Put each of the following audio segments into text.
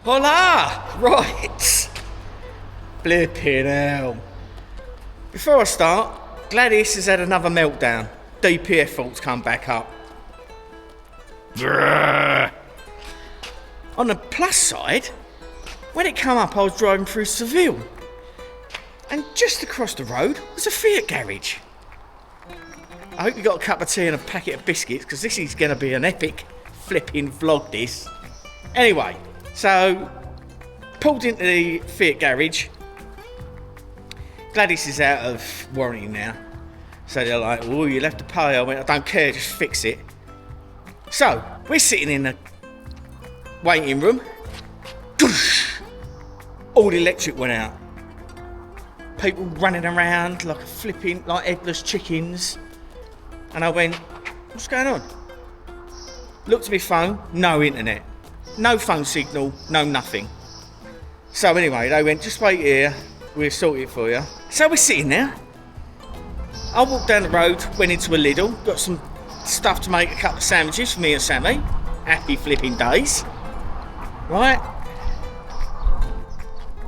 Hola! Right. Flipping hell. Before I start, Gladys has had another meltdown. DPF faults come back up. On the plus side, when it come up, I was driving through Seville, and just across the road was a Fiat garage. I hope you got a cup of tea and a packet of biscuits, because this is going to be an epic flipping vlog, this. Anyway, so pulled into the Fiat garage. Gladys is out of warranty now, so they're like, "Oh, you'll have to pay." I went, "I don't care, just fix it." So we're sitting in the waiting room. All the electric went out. People running around like headless chickens. And I went, "What's going on?" Looked at my phone, no internet. No phone signal, no nothing. So anyway, they went, "Just wait here, we'll sort it for you." So we're sitting there. I walked down the road, went into a Lidl, got some stuff to make a couple of sandwiches for me and Sammy. Happy flipping days. Right.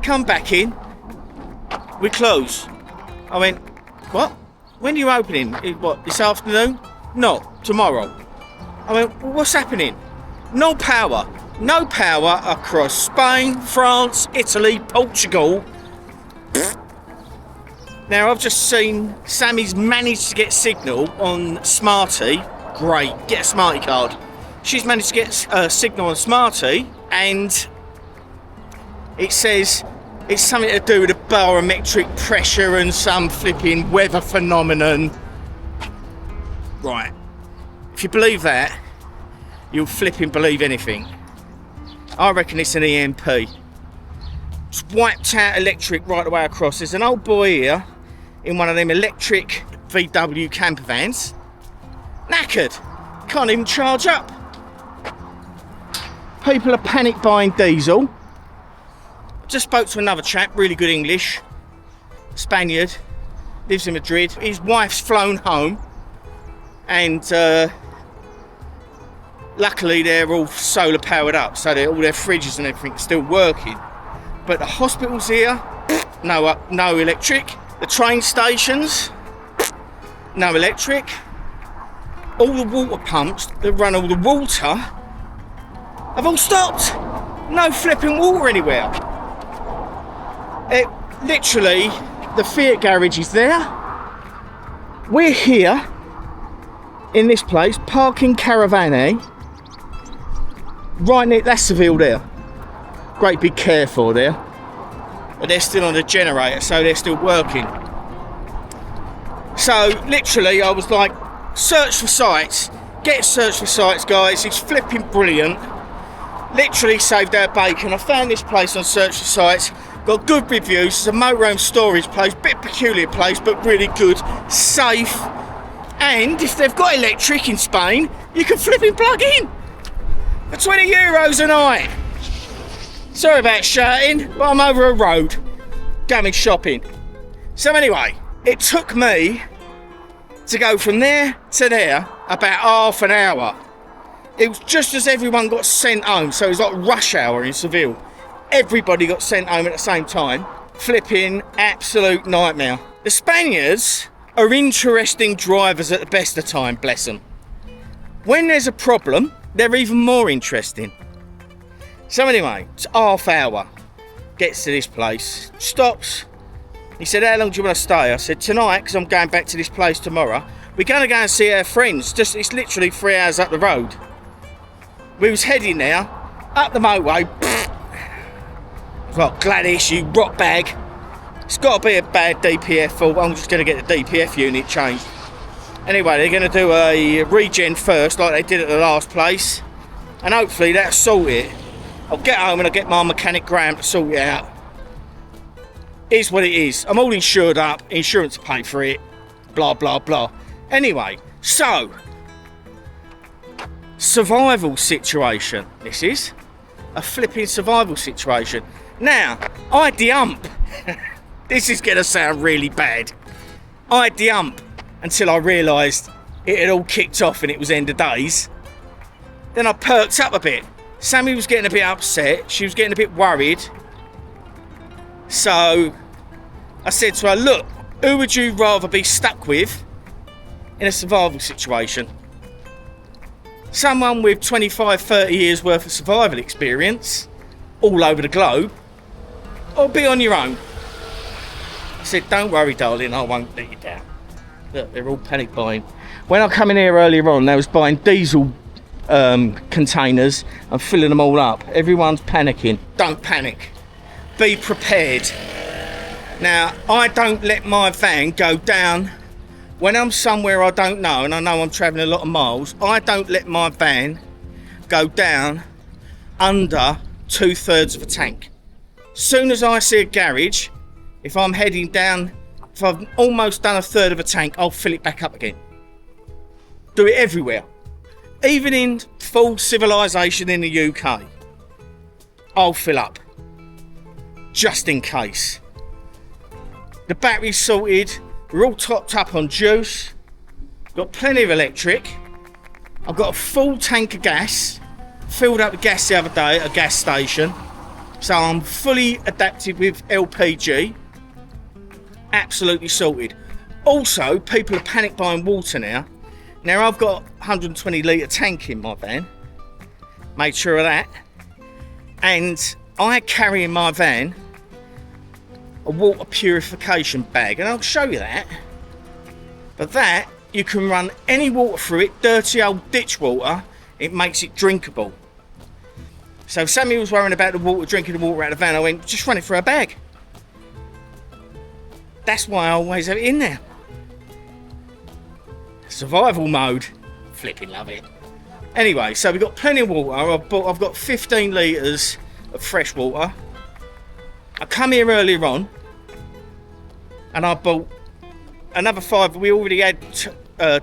Come back in. We close. I went, "What? When are you opening? What, this afternoon?" "No, tomorrow." I went, "Well, what's happening?" No power. No power across Spain, France, Italy, Portugal. Now, I've just seen Sammy's managed to get signal on Smarty. Great, get a Smarty card. She's managed to get a signal on Smarty, and it says it's something to do with the barometric pressure and some flipping weather phenomenon. Right. If you believe that, you'll flipping believe anything. I reckon it's an EMP. It's wiped out electric right the way across. There's an old boy here in one of them electric VW camper vans. Knackered. Can't even charge up. People are panic buying diesel. Just spoke to another chap, really good English. Spaniard. Lives in Madrid. His wife's flown home. And luckily they're all solar powered up, so all their fridges and everything are still working. But the hospitals here, no electric. The train stations, no electric. All the water pumps that run all the water have all stopped. No flipping water anywhere. It literally, the Fiat garage is there. We're here in this place, parking caravan. Right near, that's Seville there. Great big Carrefour there. But they're still on the generator, so they're still working. So literally I was like, search for sites. Get search for sites, guys. It's flipping brilliant. Literally saved our bacon. I found this place on search for sites. Got good reviews. It's a motorhome storage place. Bit peculiar place, but really good. Safe. And if they've got electric in Spain, you can flipping plug in. For €20 a night. Sorry about shouting, but I'm over a road going shopping. So anyway, it took me to go from there to there about half an hour. It was just as everyone got sent home, so it was like rush hour in Seville. Everybody got sent home at the same time. Flipping absolute nightmare. The Spaniards are interesting drivers at the best of time, bless them. When there's a problem, they're even more interesting. So anyway, it's half hour. Gets to this place, stops. He said, "How long do you want to stay?" I said, "Tonight, because I'm going back to this place tomorrow. We're going to go and see our friends. It's literally 3 hours up the road." We was heading there, up the motorway. Right, "Gladys, you rock bag. It's got to be a bad DPF fault. I'm just going to get the DPF unit changed." Anyway, they're going to do a regen first, like they did at the last place. And hopefully that'll sort it. I'll get home and I'll get my mechanic Graham to sort it out. Is what it is. I'm all insured up. Insurance will pay for it. Blah, blah, blah. Anyway, so. Survival situation. This is a flipping survival situation. Now, I had the hump. This is going to sound really bad. I had the hump until I realised it had all kicked off and it was end of days. Then I perked up a bit. Sammy was getting a bit upset. She was getting a bit worried. So I said to her, look, who would you rather be stuck with in a survival situation? Someone with 25, 30 years worth of survival experience all over the globe, or be on your own? I said, don't worry, darling, I won't let you down. Look, they're all panic buying. When I come in here earlier on, they was buying diesel containers and filling them all up. Everyone's panicking. Don't panic. Be prepared. Now, I don't let my van go down when I'm somewhere I don't know, and I know I'm travelling a lot of miles. I don't let my van go down under 2/3 of a tank. Soon as I see a garage, if I'm heading down, if I've almost done 1/3 of a tank, I'll fill it back up again. Do it everywhere. Even in full civilization in the UK, I'll fill up. Just in case. The battery's sorted. We're all topped up on juice. Got plenty of electric. I've got a full tank of gas. Filled up with gas the other day at a gas station. So I'm fully adapted with LPG. Absolutely sorted. Also, people are panic buying water now. Now I've got 120 litre tank in my van. Made sure of that. And I carry in my van a water purification bag, and I'll show you that. But that, you can run any water through it, dirty old ditch water, it makes it drinkable. So Sammy was worrying about the water, drinking the water out of the van. I went, just run it through a bag. That's why I always have it in there. Survival mode. Flipping love it. Anyway, so we've got plenty of water. I've got 15 litres of fresh water. I come here earlier on and I bought another 5. We already had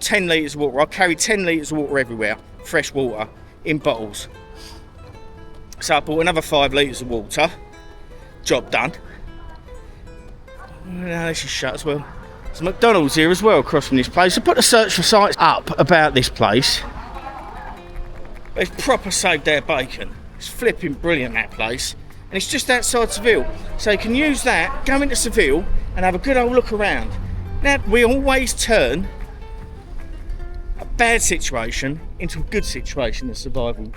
10 litres of water. I carry 10 litres of water everywhere, fresh water, in bottles. So I bought another 5 litres of water. Job done. No, this is shut as well. There's a McDonald's here as well across from this place. I put the search for sites up about this place. It's proper saved their bacon. It's flipping brilliant, that place. And it's just outside Seville. So you can use that, go into Seville and have a good old look around. Now, we always turn a bad situation into a good situation, a survival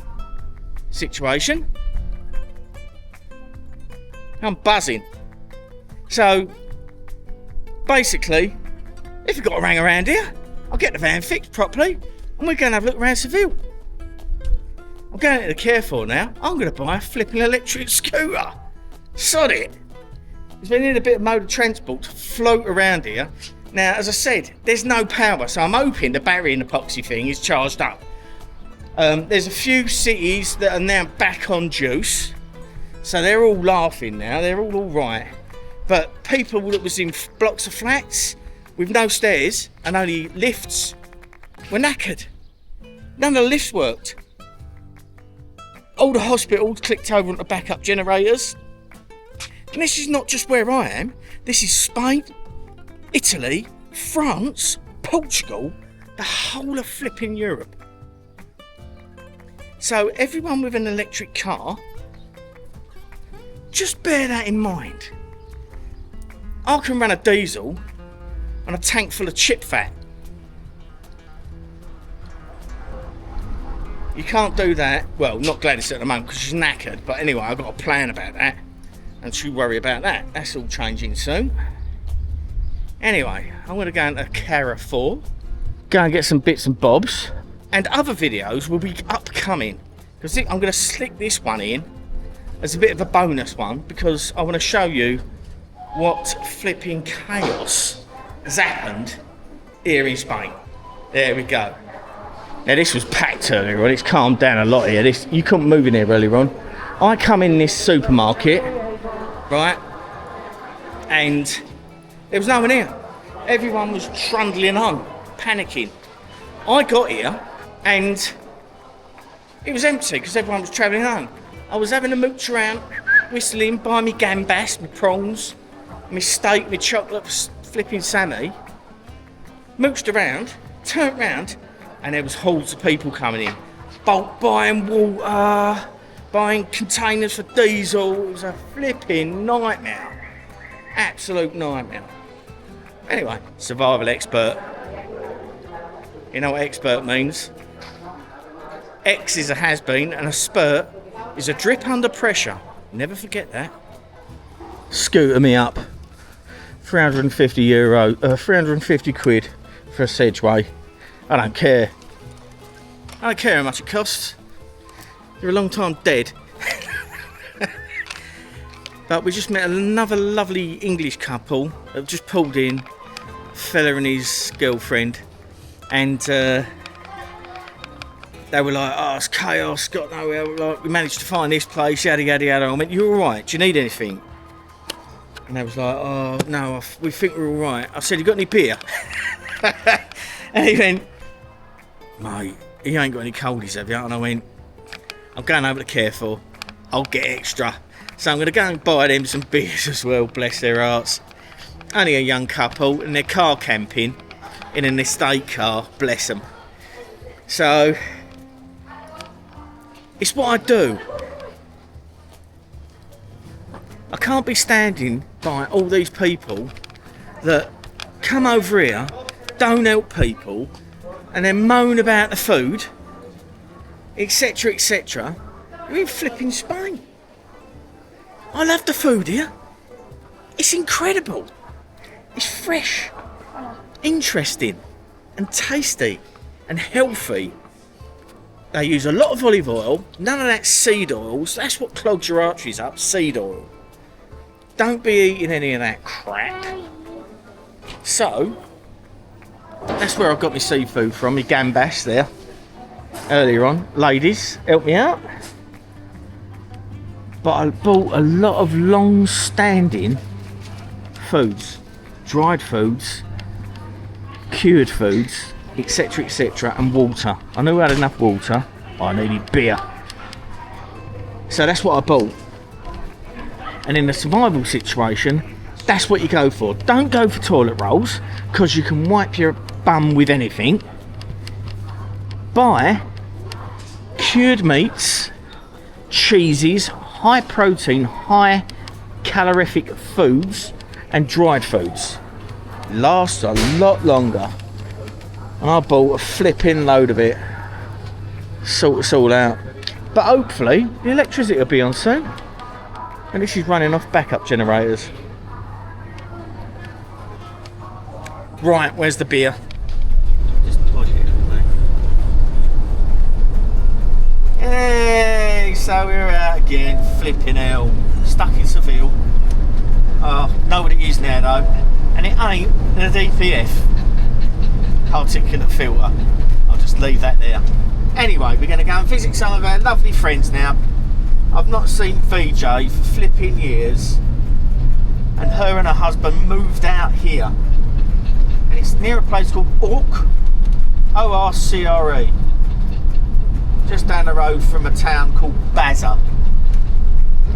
situation. I'm buzzing. So, basically, if you've got a rang around here, I'll get the van fixed properly and we're going to have a look around Seville. I'm going to the Carrefour now. I'm going to buy a flipping electric scooter. Sod it. Because we need a bit of mode of transport to float around here. Now, as I said, there's no power, so I'm hoping the battery and epoxy thing is charged up. There's a few cities that are now back on juice, so they're all laughing now. They're all right. But people that was in blocks of flats with no stairs and only lifts were knackered. None of the lifts worked. All the hospitals clicked over onto backup generators. And this is not just where I am. This is Spain, Italy, France, Portugal, the whole of flipping Europe. So everyone with an electric car, just bear that in mind. I can run a diesel on a tank full of chip fat. You can't do that. Well, not Gladys at the moment because she's knackered. But anyway, I've got a plan about that. And she'll worry about that. That's all changing soon. Anyway, I'm going to go into Carrefour. Go and get some bits and bobs. And other videos will be upcoming. Because I'm going to slick this one in as a bit of a bonus one. Because I want to show you what flipping chaos has happened here in Spain. There we go. Now this was packed earlier on, it's calmed down a lot here. You couldn't move in here earlier on. I come in this supermarket, right, and there was no one here. Everyone was trundling home, panicking. I got here and it was empty because everyone was travelling home. I was having a mooch around, whistling, buying me gambas, my prawns, my steak, my chocolate flipping Sammy. Mooched around, turned round, and there was hordes of people coming in. Bulk buying water, buying containers for diesel. It was a flipping nightmare. Absolute nightmare. Anyway, survival expert. You know what expert means? X is a has-been and a spurt is a drip under pressure. Never forget that. Scooter me up. 350 quid for a Sedgway. I don't care. I don't care how much it costs. You're a long time dead. But we just met another lovely English couple that have just pulled in. A fella and his girlfriend. And they were like, oh, it's chaos, got nowhere. Like, we managed to find this place, yada, yada, yada. I went, you all right? Do you need anything? And they was like, oh, no, we think we're all right. I said, you got any beer? And he went, mate, you ain't got any coldies, have you? And I went, I'm going over to Carrefour. I'll get extra. So I'm going to go and buy them some beers as well, bless their hearts. Only a young couple, and they're car camping in an estate car, bless them. So, it's what I do. I can't be standing by all these people that come over here, don't help people, and then moan about the food, etc, etc. You're in flipping Spain. I love the food here. It's incredible. It's fresh, interesting, and tasty, and healthy. They use a lot of olive oil, none of that seed oils. That's what clogs your arteries up, seed oil. Don't be eating any of that crap. So, that's where I got my seafood from, my gambas there, earlier on. Ladies, help me out. But I bought a lot of long-standing foods, dried foods, cured foods, etc, etc, and water. I knew I had enough water, but I needed beer. So that's what I bought. And in a survival situation, that's what you go for. Don't go for toilet rolls, because you can wipe your bum with anything. Buy cured meats, cheeses, high protein, high calorific foods, and dried foods. Lasts a lot longer. And I bought a flipping load of it. Sort us all out. But hopefully the electricity will be on soon. And this is running off backup generators. Right, where's the beer? Just plug it in, mate. Hey, so we're out again, flipping hell. Stuck in Seville. Know what it is now though. And it ain't the DPF particulate filter. I'll just leave that there. Anyway, we're going to go and visit some of our lovely friends now. I've not seen VJ for flipping years, and her and her husband moved out here, and it's near a place called Orc, O-R-C-R-E, just down the road from a town called Baza,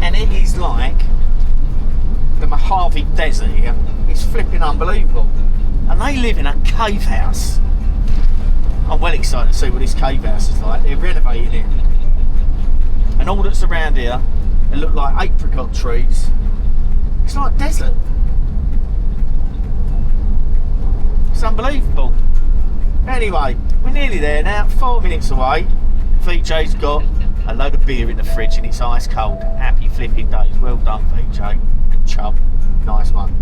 and it is like the Mojave Desert here. It's flipping unbelievable, and they live in a cave house. I'm well excited to see what this cave house is like. They're renovating it. And all that's around here, they look like apricot trees. It's like desert. It's unbelievable. Anyway, we're nearly there now, 4 minutes away. VJ's got a load of beer in the fridge and it's ice cold. Happy flipping days. Well done, VJ. Good chub. Nice one.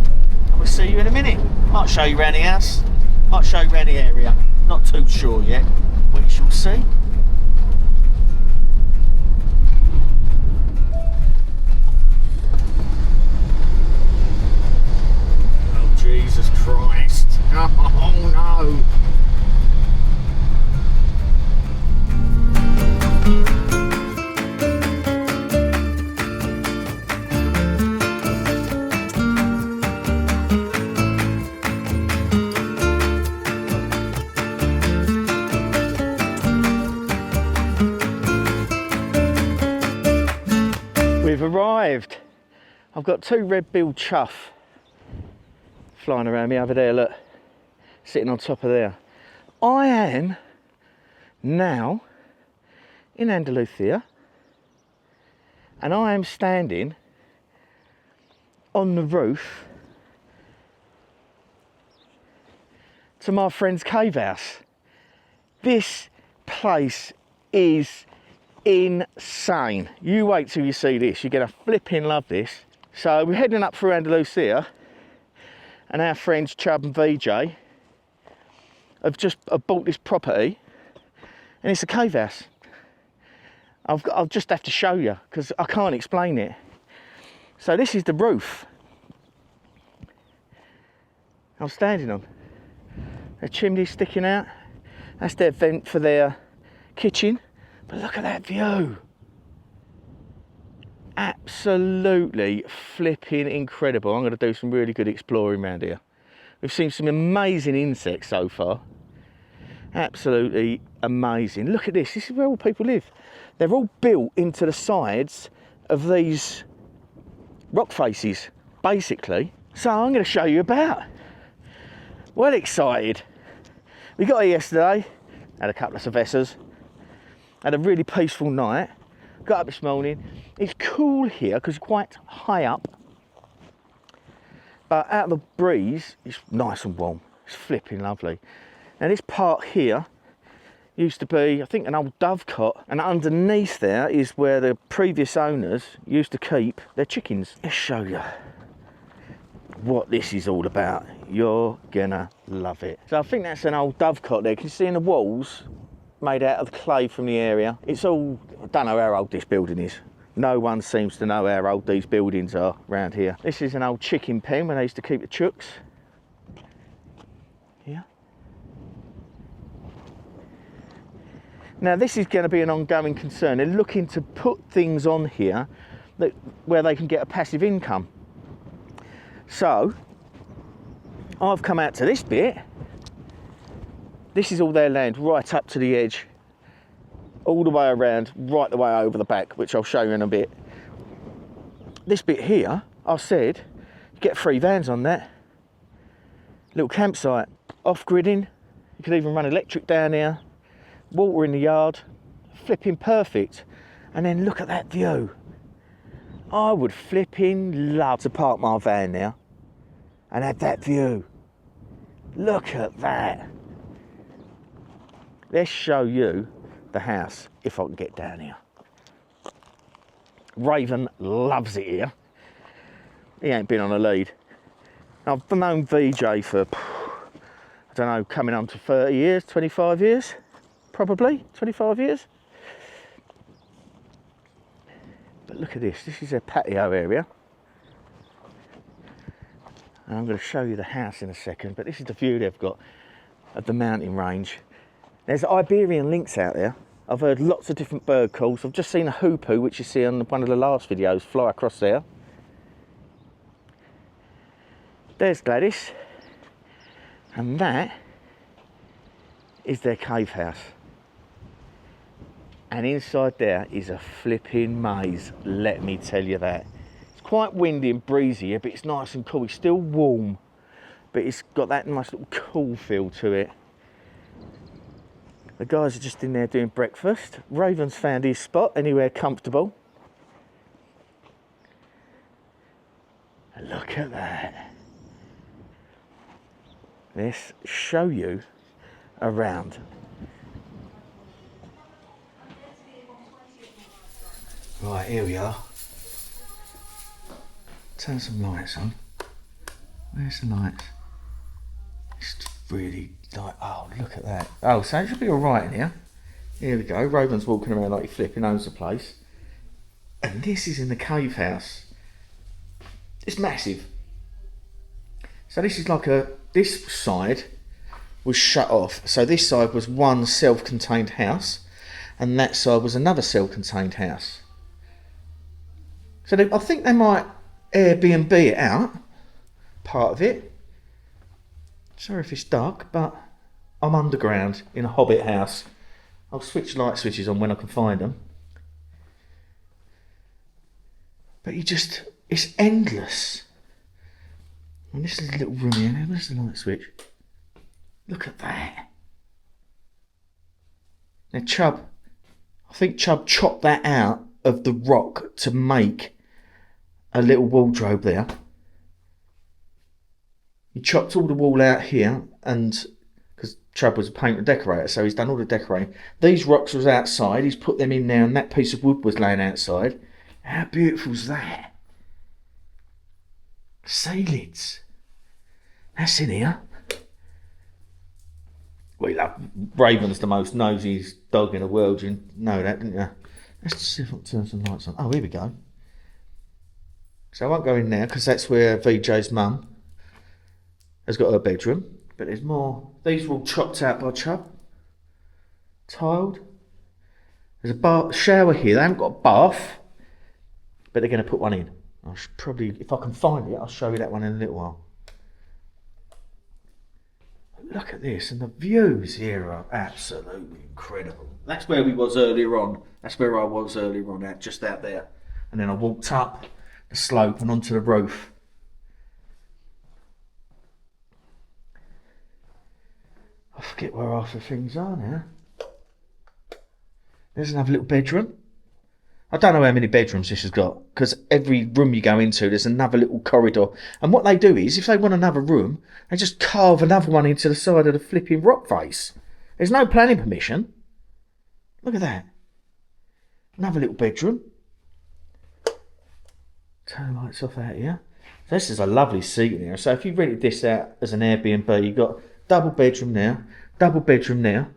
And we'll see you in a minute. Might show you around the house. Might show you around the area. Not too sure yet. We shall see. Jesus Christ. Oh no. We've arrived. I've got 2 red-billed chuff flying around me over there, look, sitting on top of there. I am now in Andalusia, And I am standing on the roof to my friend's cave house. This place is insane. You wait till you see this, you're gonna flipping love this. So we're heading up through Andalusia, and our friends Chubb and VJ have bought this property, and it's a cave house. I'll just have to show you because I can't explain it. So this is the roof I'm standing on. The chimney sticking out. That's their vent for their kitchen. But look at that view. Absolutely flipping incredible. I'm going to do some really good exploring around here. We've seen some amazing insects so far. Absolutely amazing. Look at this. This is where all people live. They're all built into the sides of these rock faces, basically. So I'm going to show you about. Well excited. We got here yesterday, had a couple of cervezas, had a really peaceful night, got up this morning. It's cool here because it's quite high up, but out of the breeze, it's nice and warm. It's flipping lovely. Now this part here used to be, I think, an old dovecot, and underneath there is where the previous owners used to keep their chickens. Let's show you what this is all about. You're gonna love it. So I think that's an old dovecot there. Can you see in the walls, made out of clay from the area? It's all, I don't know how old this building is. No one seems to know how old these buildings are around here. This is an old chicken pen where they used to keep the chooks. Here. Now this is going to be an ongoing concern. They're looking to put things on here where they can get a passive income. So I've come out to this bit. This is all their land, right up to the edge, all the way around, right the way over the back, which I'll show you in a bit. This bit here, I said, you get 3 vans on that. Little campsite, off-gridding. You could even run electric down here. Water in the yard, flipping perfect. And then look at that view. I would flipping love to park my van now and have that view. Look at that. Let's show you the house if I can get down here. Raven loves it here. He ain't been on a lead. I've known VJ for, I don't know, coming on to 30 years, 25 years. Probably 25 years. But look at this. This is their patio area. And I'm going to show you the house in a second, but this is the view they've got of the mountain range. There's Iberian lynx out there. I've heard lots of different bird calls. I've just seen a hoopoe, which you see on one of the last videos, fly across there. There's Gladys. And that is their cave house. And inside there is a flipping maze, let me tell you that. It's quite windy and breezy here, but it's nice and cool. It's still warm, but it's got that nice little cool feel to it. The guys are just in there doing breakfast. Raven's found his spot, anywhere comfortable. Look at that. Let's show you around. Right, here we are. Turn some lights on. Where's the lights? It's really like, oh, look at that. Oh, so it should be all right in here. Here we go. Raven's walking around like he flipping owns the place. And this is in the cave house. It's massive. So this is like this side was shut off. So this side was one self-contained house, and that side was another self-contained house. So I think they might Airbnb it out, part of it. Sorry if it's dark, but I'm underground in a hobbit house. I'll switch light switches on when I can find them. But it's endless. And this is a little room here. Where's the light switch? Look at that. Now Chubb, I think Chubb chopped that out of the rock to make a little wardrobe there. He chopped all the wall out here, and because Chubb was a painter and decorator, so he's done all the decorating. These rocks was outside, he's put them in there, and that piece of wood was laying outside. How beautiful is that? Ceilings. That's in here. Well, Raven's the most nosiest dog in the world, you know that, didn't you? Let's see if I can turn some lights on. Oh, here we go. So I won't go in there because that's where VJ's mum has got her bedroom. But there's more. These were all chopped out by Chubb. Tiled. There's a shower here. They haven't got a bath, but they're going to put one in. I should probably, if I can find it, I'll show you that one in a little while. Look at this, and the views here are absolutely incredible. That's where we was earlier on. That's where I was earlier on, just out there. And then I walked up the slope and onto the roof. I forget where half the things are now. There's another little bedroom. I don't know how many bedrooms this has got, because every room you go into, there's another little corridor. And what they do is, if they want another room, they just carve another one into the side of the flipping rock face. There's no planning permission. Look at that. Another little bedroom. Turn the lights off out here. So this is a lovely seat in here. So if you rented this out as an Airbnb, you've got double bedroom there, double bedroom there,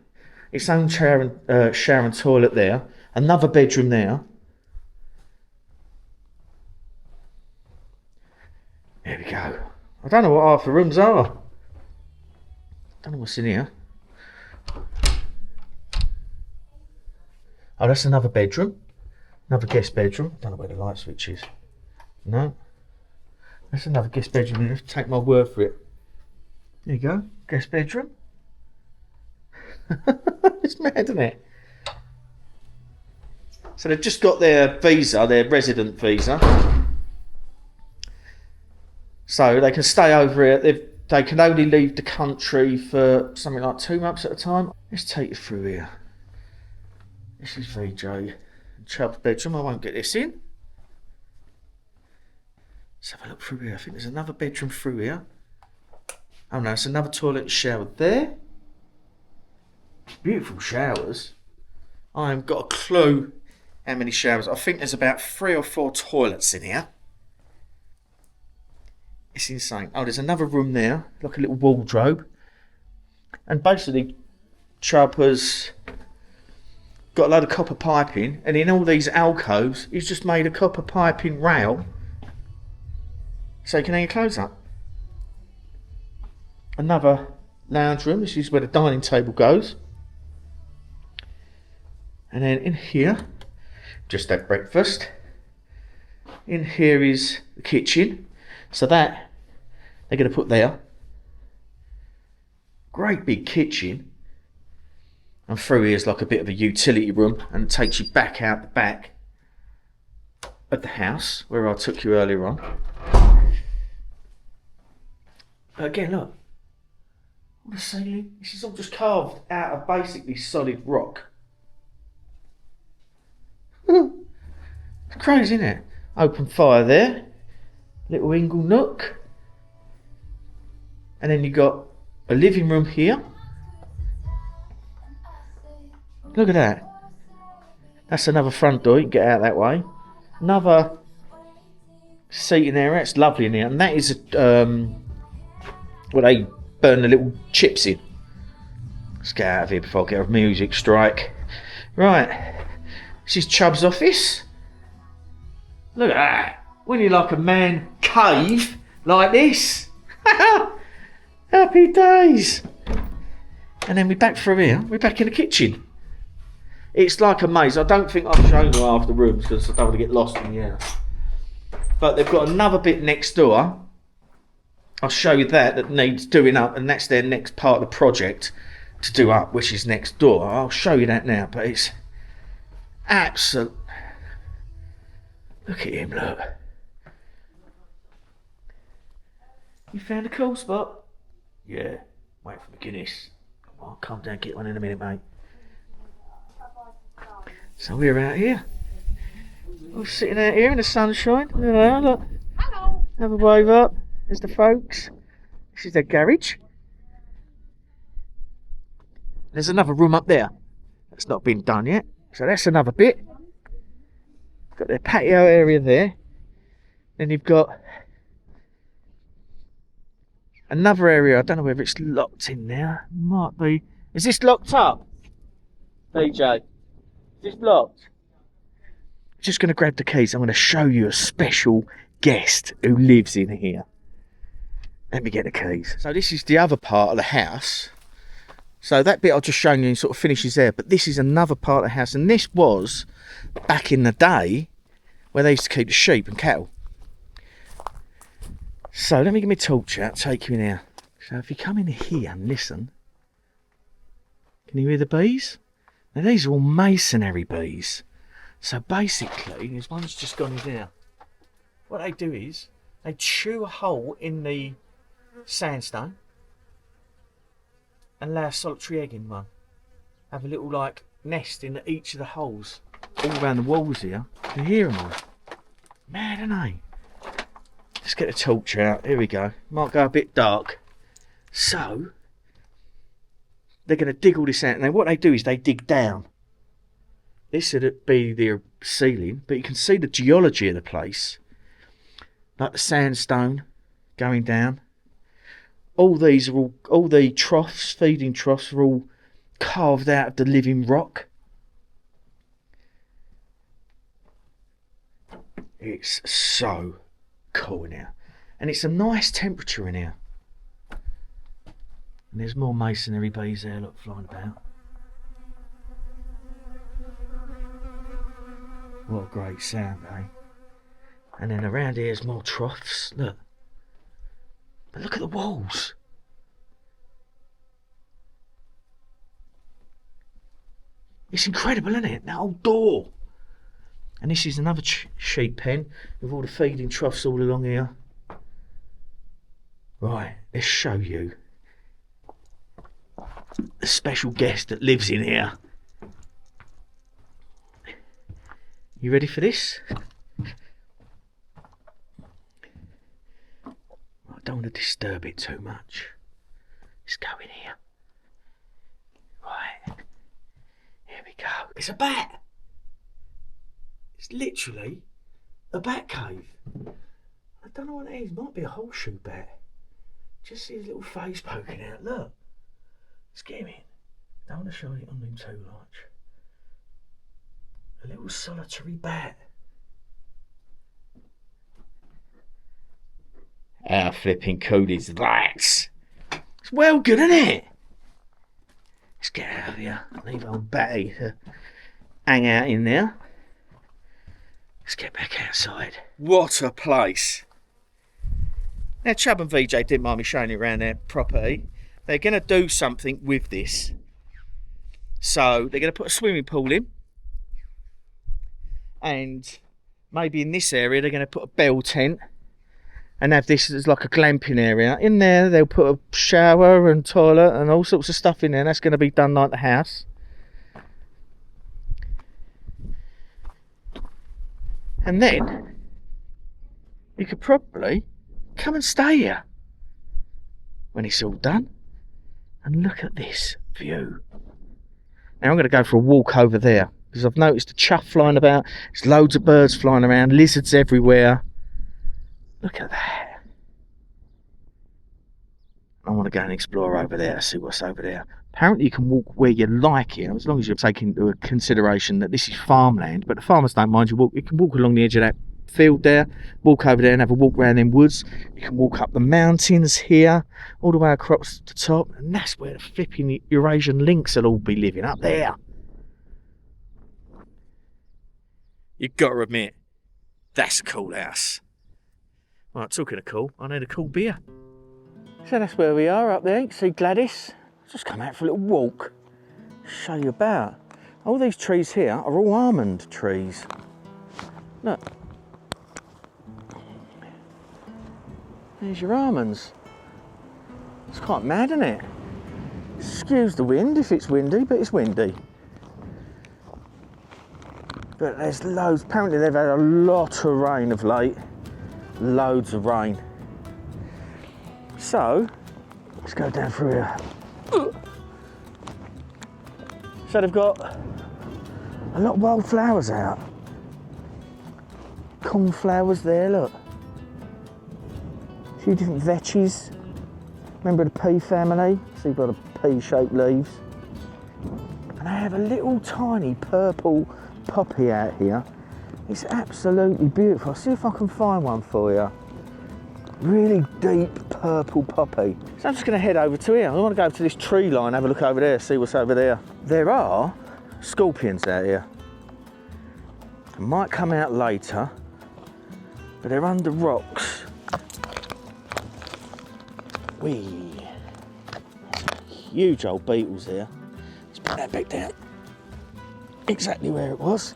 its own shower and toilet there, another bedroom there. There we go. I don't know what half the rooms are. Don't know what's in here. Oh, that's another bedroom. Another guest bedroom. Don't know where the light switch is. No. That's another guest bedroom here. Take my word for it. There you go. Guest bedroom. It's mad, isn't it? So they've just got their visa, their resident visa. So they can stay over here. They can only leave the country for something like 2 months at a time. Let's take you through here. This is VJ and Chubb's bedroom. I won't get this in. Let's have a look through here. I think there's another bedroom through here. Oh no, it's another toilet and shower there. Beautiful showers. I haven't got a clue how many showers. I think there's about 3 or 4 toilets in here. It's insane. Oh, there's another room there, like a little wardrobe. And basically, Chubb has got a load of copper piping, and in all these alcoves, he's just made a copper piping rail so you can hang your clothes up. Another lounge room. This is where the dining table goes. And then in here, just had breakfast. In here is the kitchen. So that they're going to put there. Great big kitchen. And through here is like a bit of a utility room, and it takes you back out the back of the house where I took you earlier on. But again, look. All the ceiling. This is all just carved out of basically solid rock. It's crazy, isn't it? Open fire there. Little ingle nook. And then you got a living room here. Look at that. That's another front door. You can get out that way. Another seating area. It's lovely in here. And that is where they burn the little chips in. Let's get out of here before I get a music strike. Right. This is Chubb's office. Look at that. When you like a man cave like this. Happy days. And then we're back through here. We're back in the kitchen. It's like a maze. I don't think I've shown you half the rooms because I don't want to get lost in the house. But they've got another bit next door. I'll show you that needs doing up, and that's their next part of the project to do up, which is next door. I'll show you that now, but it's absolute. Look at him, look. You found a cool spot? Yeah. Wait for the Guinness. Come on, calm down, get one in a minute, mate. So we're out here. We're sitting out here in the sunshine. There they are, look. Hello. Have a wave up. There's the folks. This is their garage. There's another room up there that's not been done yet. So that's another bit. Got their patio area there. Then you've got another area. I don't know whether it's locked in there. Might be. Is this locked up? BJ? Is this locked? Just going to grab the keys. I'm going to show you a special guest who lives in here. Let me get the keys. So this is the other part of the house. So that bit I've just shown you sort of finishes there. But this is another part of the house. And this was back in the day where they used to keep the sheep and cattle. So let me get my torch out, take you in here. So if you come in here and listen. Can you hear the bees? Now these are all masonry bees. So basically, there's one's just gone in there. What they do is, they chew a hole in the sandstone and lay a solitary egg in one. Have a little like nest in each of the holes. All around the walls here. You can hear them all. Mad, aren't they? Let's get the torch out. Here we go. Might go a bit dark. So, they're going to dig all this out. Now what they do is they dig down. This would be the ceiling, but you can see the geology of the place. Like the sandstone going down. All these are all the troughs, feeding troughs, are all carved out of the living rock. It's so cool in here. And it's a nice temperature in here. And there's more masonry bees there, look, flying about. What a great sound, eh? And then around here's more troughs, look. But look at the walls. It's incredible, isn't it? That old door. And this is another sheep pen with all the feeding troughs all along here. Right, let's show you the special guest that lives in here. You ready for this? I don't want to disturb it too much. Let's go in here. Right, here we go. It's a bat. It's literally a bat cave. I don't know what it is. It might be a horseshoe bat. Just see his little face poking out. Look. Let's get him in. Don't want to shine it on him too much. A little solitary bat. How flipping cool is that? It's well good, isn't it? Let's get out of here. Leave old Batty to hang out in there. Let's get back outside. What a place. Now Chubb and VJ didn't mind me showing you around their property. They're going to do something with this. So they're going to put a swimming pool in. And maybe in this area they're going to put a bell tent. And have this as like a glamping area. In there they'll put a shower and toilet and all sorts of stuff in there. That's going to be done like the house. And then you could probably come and stay here when it's all done. And look at this view. Now I'm going to go for a walk over there because I've noticed a chuff flying about. There's loads of birds flying around, lizards everywhere. Look at that. I want to go and explore over there, see what's over there. Apparently you can walk where you like here, as long as you're taking into consideration that this is farmland, but the farmers don't mind you walk. You can walk along the edge of that field there, walk over there and have a walk around them woods. You can walk up the mountains here, all the way across the top, and that's where the flipping Eurasian lynx will all be living, up there. You've got to admit, that's a cool house. Right, talking of cool, I need a cool beer. So that's where we are up there. You can see Gladys. Just come out for a little walk. Show you about. All these trees here are all almond trees. Look. There's your almonds. It's quite mad, isn't it? Excuse the wind if it's windy, but it's windy. But there's loads. Apparently they've had a lot of rain of late. Loads of rain. So, let's go down through here. So they've got a lot of wildflowers out. Cornflowers there, look. A few different vetches. Remember the pea family? So you've got the pea-shaped leaves. And they have a little tiny purple poppy out here. It's absolutely beautiful. I'll see if I can find one for you. Really deep purple poppy. So I'm just going to head over to here. I want to go to this tree line, have a look over there, see what's over there. There are scorpions out here. They might come out later, but they're under rocks. Whee! Huge old beetles there. Let's put that back down. Exactly where it was.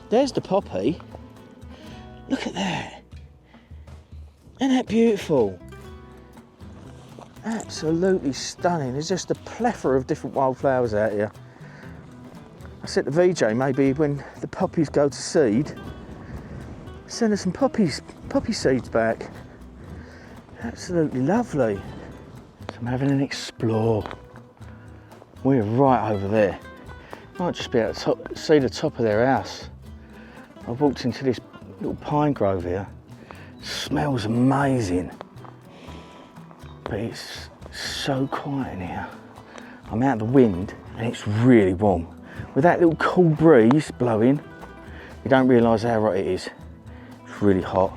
There's the poppy. Look at that. Isn't that beautiful? Absolutely stunning. There's just a plethora of different wildflowers out here. I said to VJ, maybe when the poppies go to seed, send us some poppy seeds back. Absolutely lovely. So I'm having an explore. We're right over there. Might just be able to see the top of their house. I've walked into this little pine grove here. Smells amazing. But it's so quiet in here. I'm out of the wind and it's really warm. With that little cool breeze blowing, you don't realise how hot it is. It's really hot.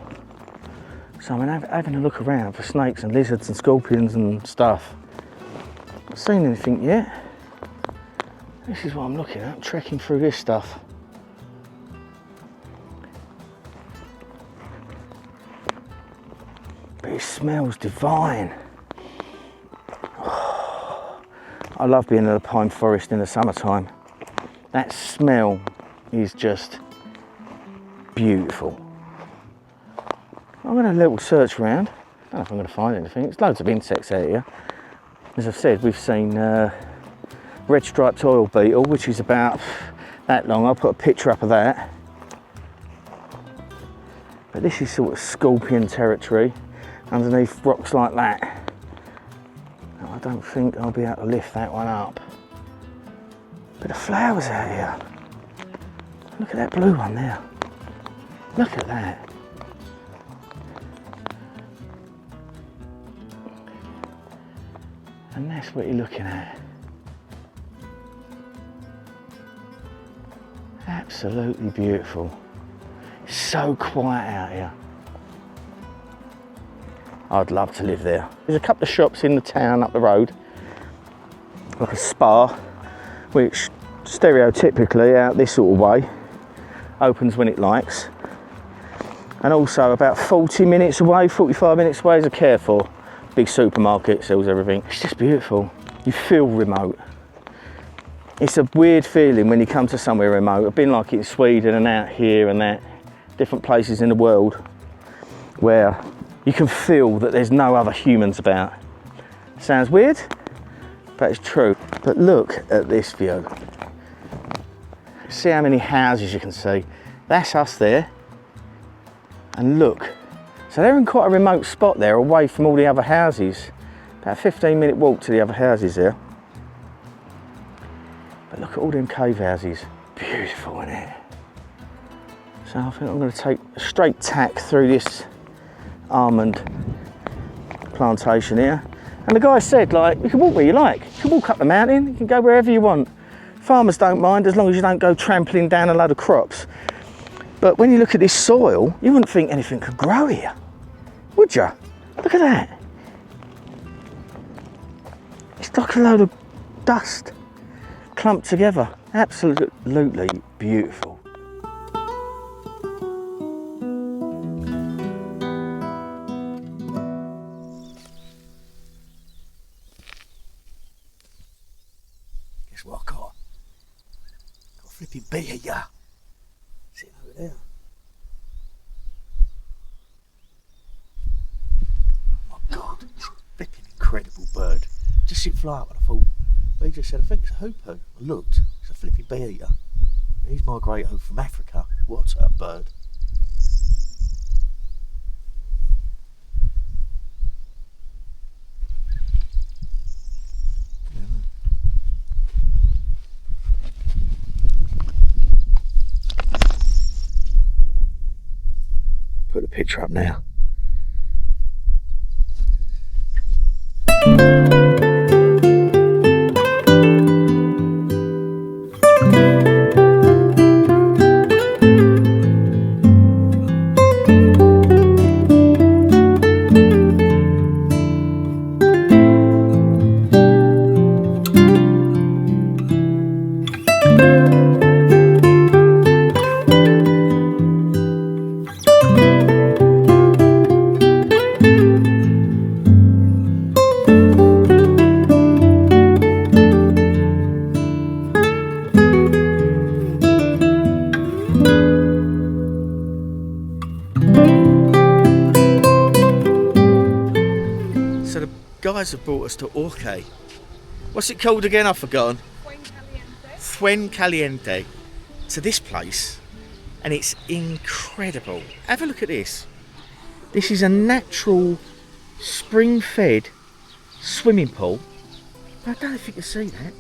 So I'm having a look around for snakes and lizards and scorpions and stuff. Not seen anything yet. This is what I'm looking at, I'm trekking through this stuff. But it smells divine. Oh, I love being in a pine forest in the summertime. That smell is just beautiful. I'm going to have a little search around. I don't know if I'm going to find anything. There's loads of insects out here. As I've said, we've seen red striped oil beetle, which is about that long. I'll put a picture up of that. But this is sort of scorpion territory underneath rocks like that. I don't think I'll be able to lift that one up. But the flowers out here. Look at that blue one there. Look at that. And that's what you're looking at. Absolutely beautiful. It's so quiet out here. I'd love to live there. There's a couple of shops in the town up the road, like a spa, which stereotypically out this sort of way, opens when it likes. And also about 40 minutes away, 45 minutes away is a Carrefour. Big supermarket, sells everything. It's just beautiful. You feel remote. It's a weird feeling when you come to somewhere remote. I've been like it in Sweden and out here and that, different places in the world where you can feel that there's no other humans about. Sounds weird, but it's true. But look at this view. See how many houses you can see. That's us there. And look. So they're in quite a remote spot there, away from all the other houses. About a 15-minute walk to the other houses there. But look at all them cave houses. Beautiful, isn't it? So I think I'm going to take a straight tack through this almond plantation here. And the guy said, like, you can walk where you like. You can walk up the mountain, you can go wherever you want. Farmers don't mind as long as you don't go trampling down a load of crops. But when you look at this soil, you wouldn't think anything could grow here, would you? Look at that. It's like a load of dust clumped together. Absolutely beautiful. Guess what I got? Got a flipping bee here. Sitting over there. Oh my God, it's a flipping incredible bird. Just sit fly up and I thought, they just said, I think it's a hoopoe. I looked, it's a flipping bee eater. He's migrated from Africa. What a bird. Put the picture up now. So the guys have brought us to Orque. What's it called again? I've forgotten. Fuen Caliente. To this place, and it's incredible. Have a look at this. This is a natural spring-fed swimming pool. I don't know if you can see that.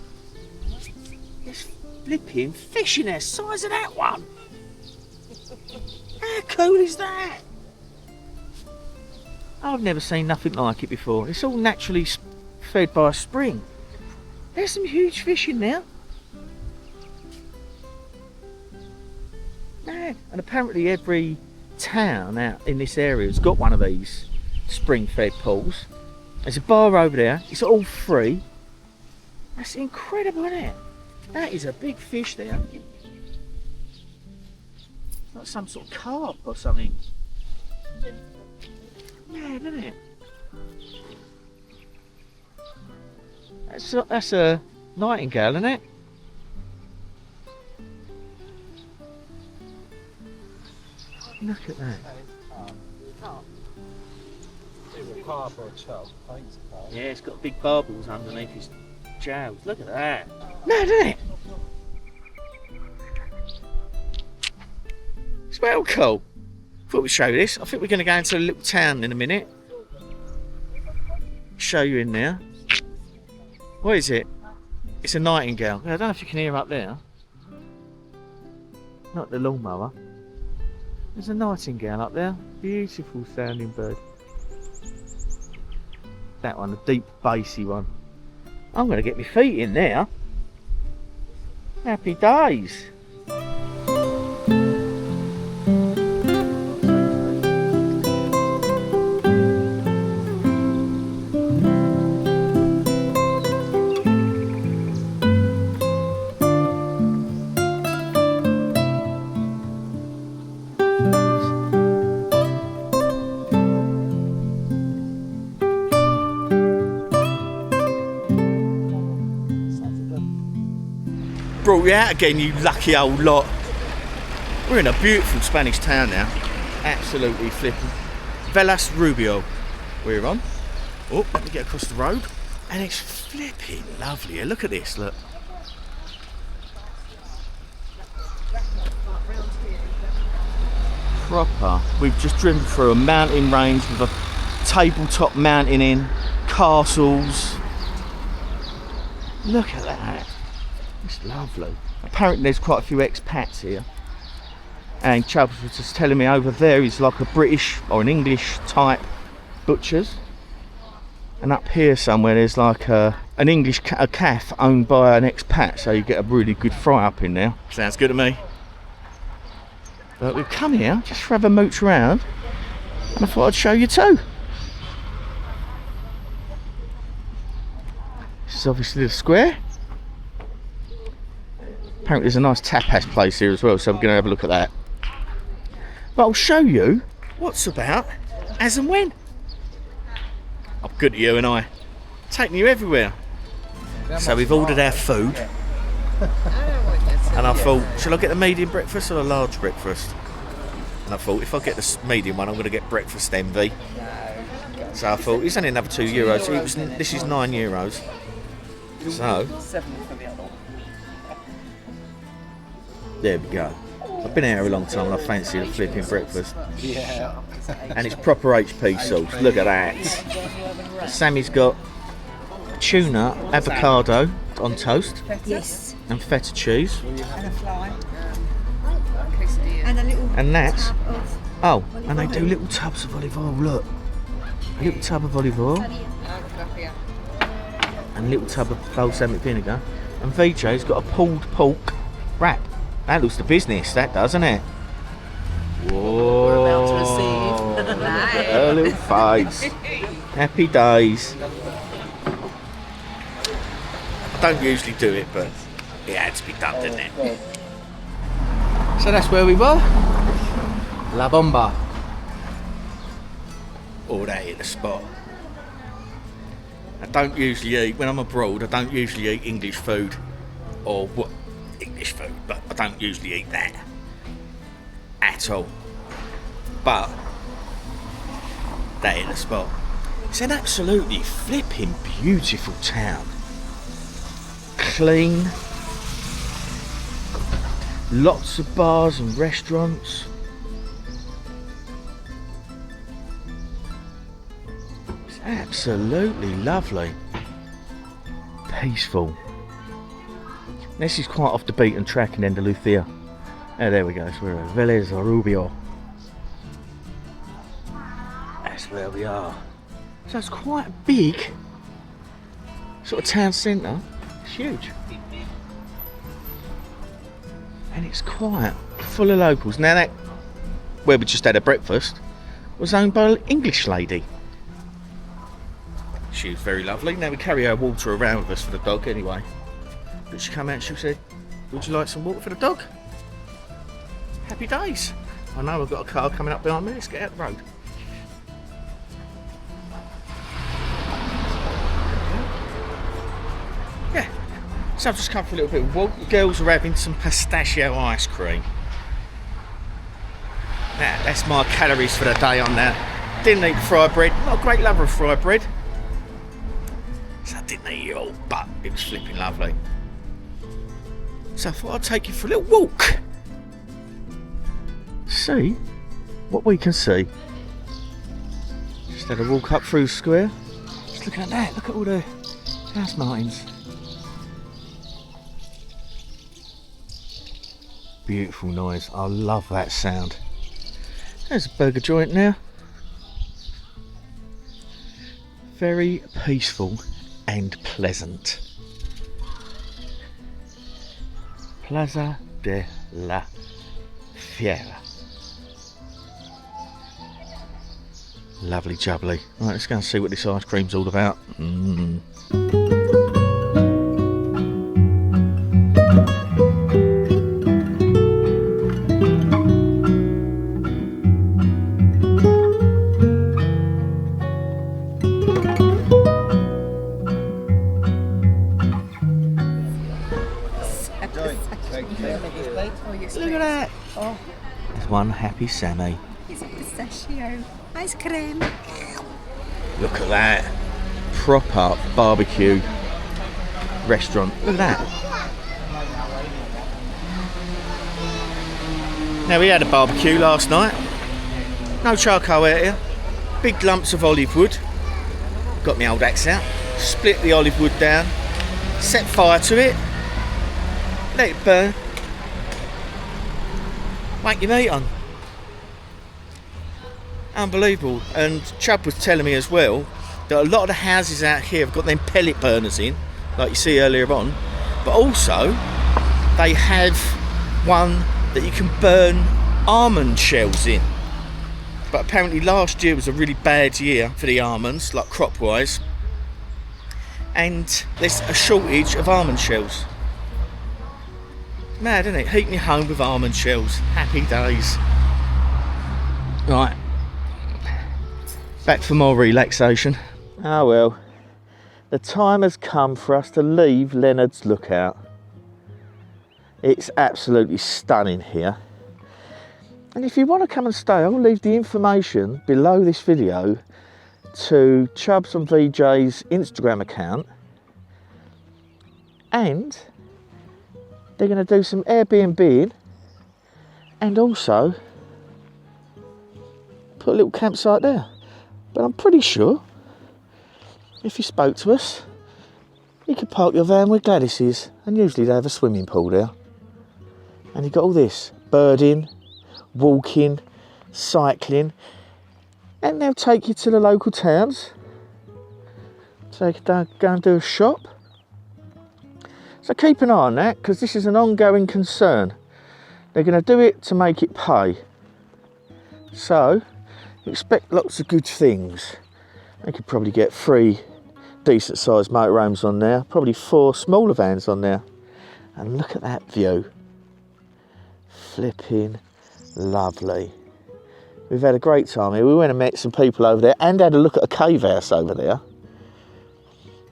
There's flipping fish in there, size of that one. How cool is that? I've never seen nothing like it before. It's all naturally fed by a spring. There's some huge fish in there. Man, and apparently every town out in this area has got one of these spring-fed pools. There's a bar over there. It's all free. That's incredible, isn't it? That is a big fish there. Like some sort of carp or something. Mad, isn't it? That's a nightingale, isn't it? Look at that. Yeah, it's got big barbels underneath his jowls. Look at that. Mad, isn't it? It's well cool. Thought we'd show you this. I think we're going to go into a little town in a minute. Show you in there. What is it? It's a nightingale. I don't know if you can hear up there. Not the lawnmower. There's a nightingale up there. Beautiful sounding bird. That one, a deep bassy one. I'm going to get my feet in there. Happy days. Brought you out again, you lucky old lot. We're in a beautiful Spanish town now. Absolutely flipping. Velas Rubio we're on. Oh, let me get across the road. And it's flipping lovely here. Look at this, look. Proper. We've just driven through a mountain range with a tabletop mountain in, castles. Look at that. It's lovely. Apparently there's quite a few expats here. And Chubbs was just telling me over there is like a British or an English type butcher's. And up here somewhere there's like an English a cafe owned by an expat, so you get a really good fry up in there. Sounds good to me. But we've come here just for have a mooch around, and I thought I'd show you too. This is obviously the square. Apparently there's a nice tapas place here as well, so we're going to have a look at that. But I'll show you what's about as and when. I'm good at you and I. Taking you everywhere. So we've ordered our food. And I thought, shall I get the medium breakfast or a large breakfast? And I thought, if I get the medium one, I'm going to get breakfast envy. So I thought, it's only another €2. This is €9. So, There we go. I've been here a long time and I fancy a flipping breakfast. Yeah. And it's proper HP sauce. Look at that. Sammy's got tuna, avocado on toast. Yes. And feta cheese. And a fly. And a little and that's tub of oh, and they do little tubs of olive oil. Look, a little tub of olive oil and a little tub of balsamic vinegar. And VJ's got a pulled pork wrap. That looks the business, that doesn't it? Whoa! We're about to receive. Her little face. Happy days. I don't usually do it, but it had to be done, didn't it? So that's where we were. La Bomba. All that in the spot. I don't usually eat, when I'm abroad, I don't usually eat English food. Or what? English food, but I don't usually eat that. At all. But, that in the spot. It's an absolutely flipping beautiful town. Clean. Lots of bars and restaurants. It's absolutely lovely. Peaceful. This is quite off the beaten track in Andalusia. Oh, there we go. So we're at Vélez Rubio. That's where we are. So it's quite a big sort of town centre. It's huge. And it's quite full of locals. Now that, where we just had a breakfast, was owned by an English lady. She was very lovely. Now we carry our water around with us for the dog anyway. But she came out and she said, would you like some water for the dog? Happy days. I know I've got a car coming up behind me. Let's get out the road. Yeah. So I've just come for a little bit of walk. The girls are having some pistachio ice cream. Now, that's my calories for the day on that. Didn't eat fried bread. Not a great lover of fried bread. So I didn't eat it all, but it was flipping lovely. So I thought I'd take you for a little walk. See what we can see. Just had a walk up through the square. Just look at that. Look at all the house martins. Beautiful noise. I love that sound. There's a burger joint now. Very peaceful and pleasant. Plaza de la Fiera. Lovely jubbly. Right, let's go and see what this ice cream's all about. Look at that! Oh. There's one happy Sammy. It's a pistachio ice cream. Look at that. Proper barbecue restaurant. Look at that. Now we had a barbecue last night. No charcoal out here. Big lumps of olive wood. Got my old axe out. Split the olive wood down. Set fire to it. Let it burn. Whack your meat on. Unbelievable. And Chubb was telling me as well that a lot of the houses out here have got them pellet burners in, like you see earlier on, but also they have one that you can burn almond shells in. But apparently last year was a really bad year for the almonds, like crop wise, and there's a shortage of almond shells. Mad, isn't it? Heating your home with almond shells. Happy days. Right. Back for more relaxation. Ah well. The time has come for us to leave Leonard's Lookout. It's absolutely stunning here. And if you want to come and stay, I'll leave the information below this video to Chubbs and VJ's Instagram account. And they're going to do some Airbnb-ing and also put a little campsite there. But I'm pretty sure if you spoke to us, you could park your van where Gladys is, and usually they have a swimming pool there. And you've got all this, birding, walking, cycling, and they'll take you to the local towns so you can go and do a shop. So keep an eye on that, because this is an ongoing concern. They're going to do it to make it pay. So expect lots of good things. They could probably get 3 decent sized motorhomes on there, probably 4 smaller vans on there. And look at that view. Flipping lovely. We've had a great time here. We went and met some people over there and had a look at a cave house over there.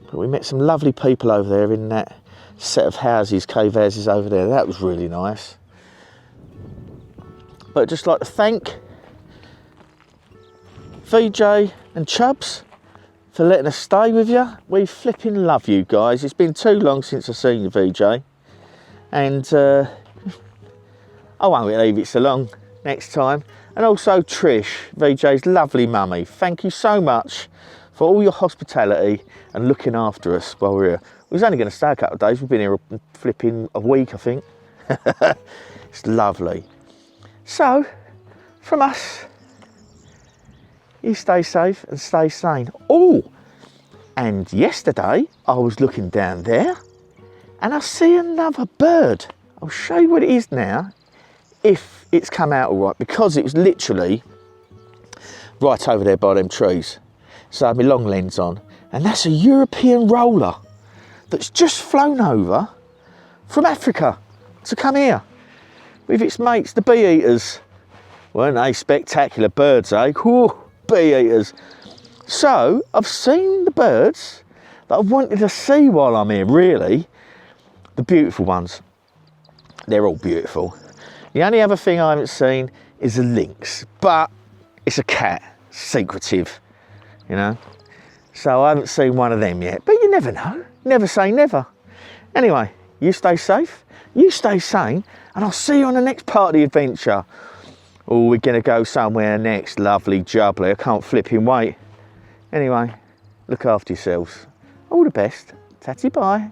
But we met some lovely people over there in that set of houses, cave houses over there. That was really nice. But I'd just like to thank VJ and Chubbs for letting us stay with you. We flipping love you guys. It's been too long since I've seen you, VJ. And I won't leave it so long next time. And also Trish, VJ's lovely mummy. Thank you so much for all your hospitality and looking after us while we're here. We was only going to stay a couple of days. We've been here flipping a week, I think. It's lovely. So, from us, you stay safe and stay sane. Oh, and yesterday I was looking down there and I see another bird. I'll show you what it is now, if it's come out all right, because it was literally right over there by them trees. So I had my long lens on, and that's a European roller that's just flown over from Africa to come here with its mates, the bee eaters. Weren't they spectacular birds, eh? Whew, bee eaters. So I've seen the birds that I've wanted to see while I'm here, really. The beautiful ones. They're all beautiful. The only other thing I haven't seen is a lynx, but it's a cat, secretive, you know. So I haven't seen one of them yet, but you never know. Never say never. Anyway, you stay safe, you stay sane, and I'll see you on the next part of the adventure. Oh, we're going to go somewhere next, lovely jubbly. I can't flipping wait. Anyway, look after yourselves. All the best. Tatty bye.